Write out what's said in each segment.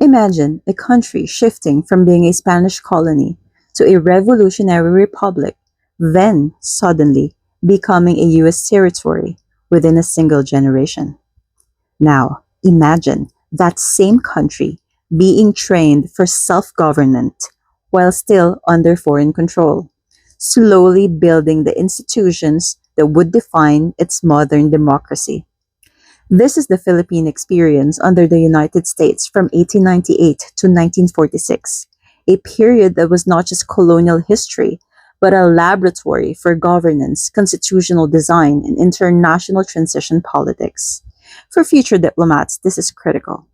Imagine a country shifting from being a Spanish colony to a revolutionary republic, then suddenly becoming a US territory within a single generation. Now, imagine that same country being trained for self government while still under foreign control, slowly building the institutions that would define its modern democracy. This is the Philippine experience under the United States from 1898 to 1946, a period that was not just colonial history, but a laboratory for governance, constitutional design, and international transition politics. For future diplomats, this is critical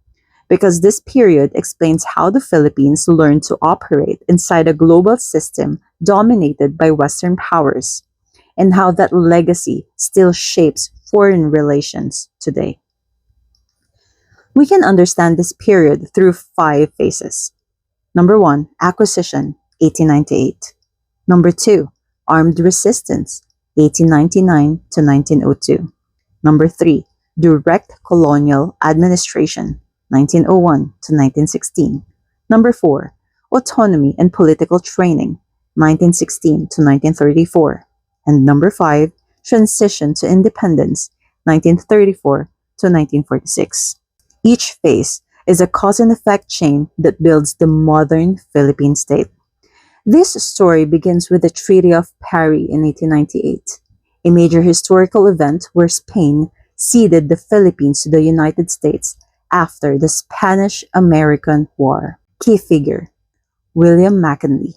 because this period explains how the Philippines learned to operate inside a global system dominated by Western powers, and how that legacy still shapes foreign relations today. We can understand this period through five phases. Number one, acquisition, 1898. Number two, armed resistance, 1899 to 1902. Number three, direct colonial administration, 1901 to 1916. Number four, autonomy and political training, 1916 to 1934. And number five, transition to independence, 1934 to 1946. Each phase is a cause and effect chain that builds the modern Philippine state. This story begins with the Treaty of Paris in 1898, a major historical event where Spain ceded the Philippines to the United States after the Spanish-American War. Key figure, William McKinley,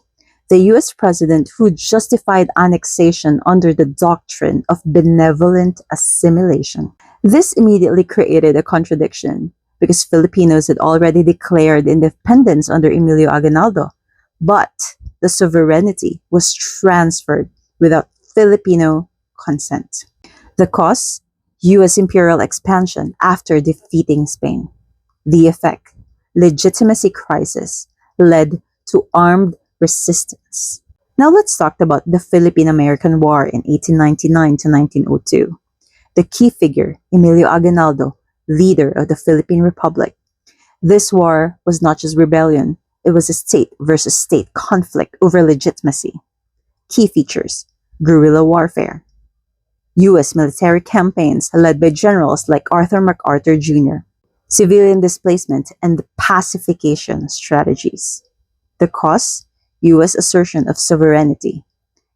the US president who justified annexation under the doctrine of benevolent assimilation. This immediately created a contradiction because Filipinos had already declared independence under Emilio Aguinaldo, but the sovereignty was transferred without Filipino consent. The cause? US imperial expansion after defeating Spain. The effect? Legitimacy crisis led to armed resistance. Now let's talk about the Philippine-American War in 1899 to 1902. The key figure, Emilio Aguinaldo, leader of the Philippine Republic. This war was not just rebellion, it was a state versus state conflict over legitimacy. Key features, guerrilla warfare, US military campaigns led by generals like Arthur MacArthur Jr., civilian displacement, and pacification strategies. The cause, US assertion of sovereignty.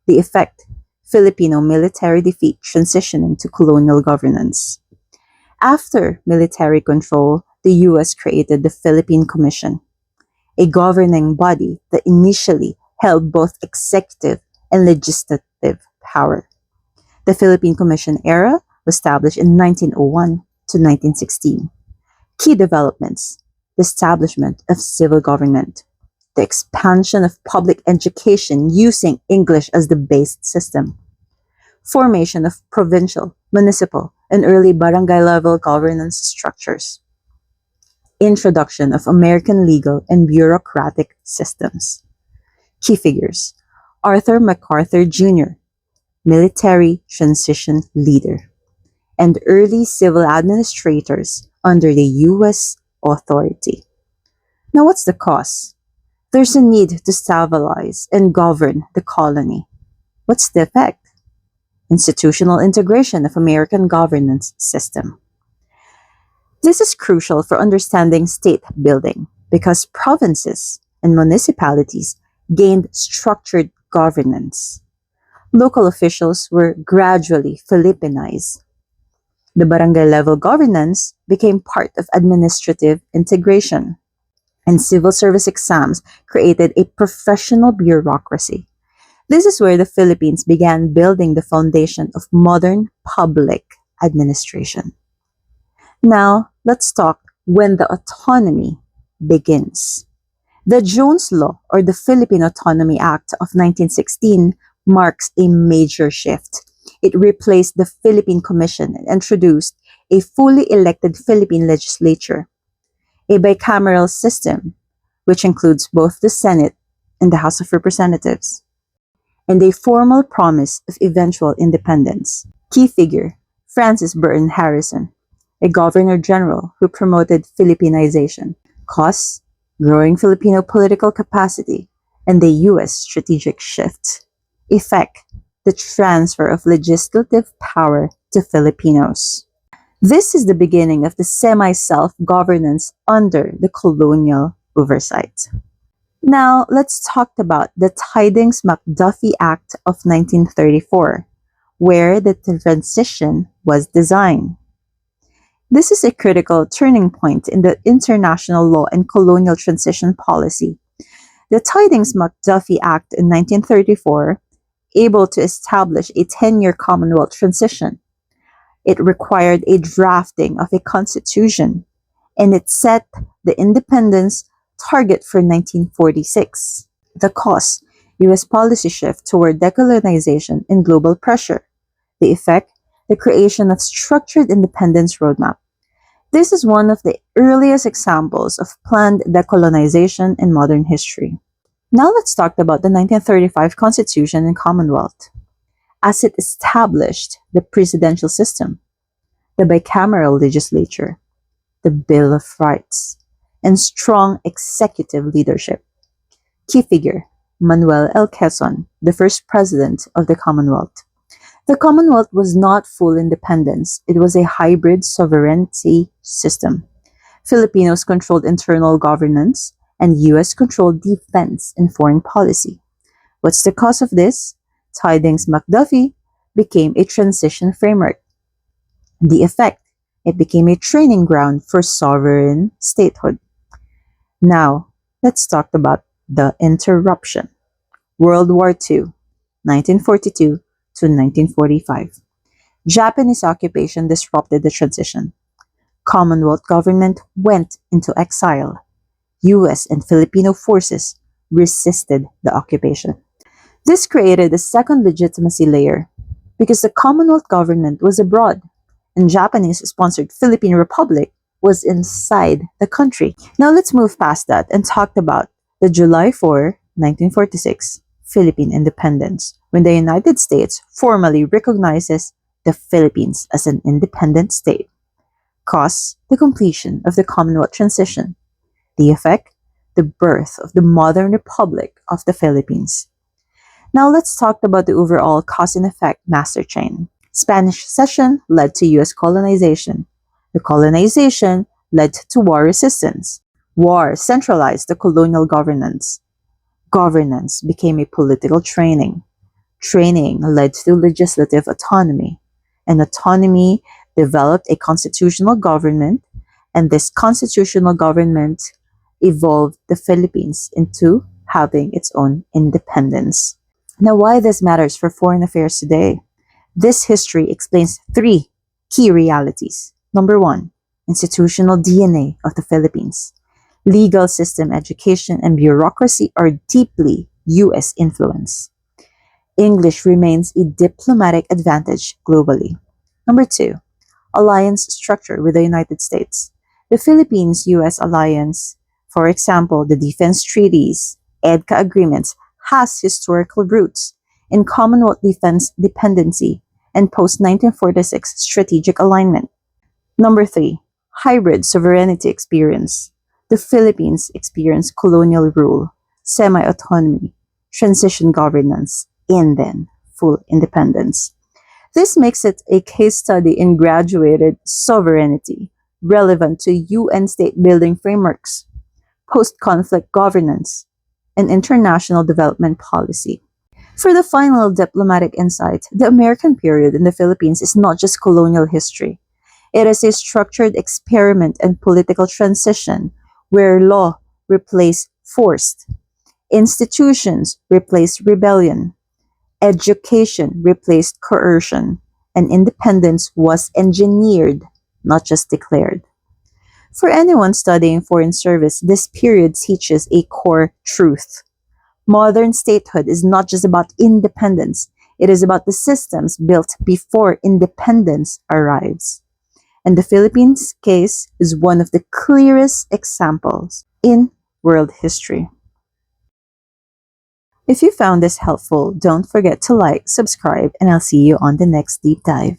The effect, Filipino military defeat transitioning to colonial governance. After military control, the US created the Philippine Commission, a governing body that initially held both executive and legislative power. The Philippine Commission era was established in 1901 to 1916. Key developments: the establishment of civil government, the expansion of public education using English as the base system, formation of provincial, municipal, and early barangay level governance structures, introduction of American legal and bureaucratic systems. Key figures: Arthur MacArthur Jr., military transition leader, and early civil administrators under the US authority. Now, what's the cause? There's a need to stabilize and govern the colony. What's the effect? Institutional integration of American governance system. This is crucial for understanding state building because provinces and municipalities gained structured governance. Local officials were gradually Filipinized. The barangay level governance became part of administrative integration, and civil service exams created a professional bureaucracy. This is where the Philippines began building the foundation of modern public administration. Now, let's talk when the autonomy begins. The Jones Law, or the Philippine Autonomy Act of 1916, marks a major shift. It replaced the Philippine Commission and introduced a fully elected Philippine legislature, a bicameral system, which includes both the Senate and the House of Representatives, and a formal promise of eventual independence. Key figure, Francis Burton Harrison, a governor general who promoted Philippinization. Cause, growing Filipino political capacity, and the U.S. strategic shift. Effect: the transfer of legislative power to Filipinos. This is the beginning of the semi-self-governance under the colonial oversight. Now, let's talk about the Tidings-McDuffie Act of 1934, where the transition was designed. This is a critical turning point in the international law and colonial transition policy. The Tidings-McDuffie Act in 1934, able to establish a 10-year Commonwealth transition. It required a drafting of a constitution, and it set the independence target for 1946. The cause: U.S. policy shift toward decolonization and global pressure. The effect: the creation of structured independence roadmap. This is one of the earliest examples of planned decolonization in modern history. Now let's talk about the 1935 Constitution and Commonwealth, as it established the presidential system, the bicameral legislature, the Bill of Rights, and strong executive leadership. Key figure: Manuel L. Quezon, the first president of the Commonwealth. The Commonwealth was not full independence, it was a hybrid sovereignty system. Filipinos controlled internal governance, and US controlled defense and foreign policy. What's the cause of this? Tidings-McDuffie became a transition framework. The effect: it became a training ground for sovereign statehood. Now, let's talk about the interruption. World War II, 1942 to 1945. Japanese occupation disrupted the transition. Commonwealth government went into exile. US and Filipino forces resisted the occupation. This created a second legitimacy layer because the Commonwealth government was abroad and Japanese-sponsored Philippine Republic was inside the country. Now let's move past that and talk about the July 4, 1946 Philippine independence, when the United States formally recognizes the Philippines as an independent state. Cause: the completion of the Commonwealth transition. The effect: the birth of the modern Republic of the Philippines. Now let's talk about the overall cause and effect master chain. Spanish cession led to US colonization. The colonization led to war resistance. War centralized the colonial governance. Governance became a political training. Training led to legislative autonomy. And autonomy developed a constitutional government, and this constitutional government evolved the Philippines into having its own independence. Now, why this matters for foreign affairs today? This history explains three key realities. Number one, institutional DNA of the Philippines. Legal system, education, and bureaucracy are deeply US influenced. English remains a diplomatic advantage globally. Number two, alliance structure with the United States. The Philippines-US alliance, for example, the defense treaties, EDCA agreements, has historical roots in Commonwealth defense dependency and post-1946 strategic alignment. Number three, hybrid sovereignty experience. The Philippines experienced colonial rule, semi-autonomy, transition governance, and then full independence. This makes it a case study in graduated sovereignty, relevant to UN state-building frameworks, post-conflict governance, and international development policy. For the final diplomatic insight, the American period in the Philippines is not just colonial history. It is a structured experiment in political transition where law replaced force, institutions replaced rebellion, education replaced coercion, and independence was engineered, not just declared. For anyone studying foreign service, this period teaches a core truth. Modern statehood is not just about independence, it is about the systems built before independence arrives. And the Philippines case is one of the clearest examples in world history. If you found this helpful, don't forget to like, subscribe, and I'll see you on the next deep dive.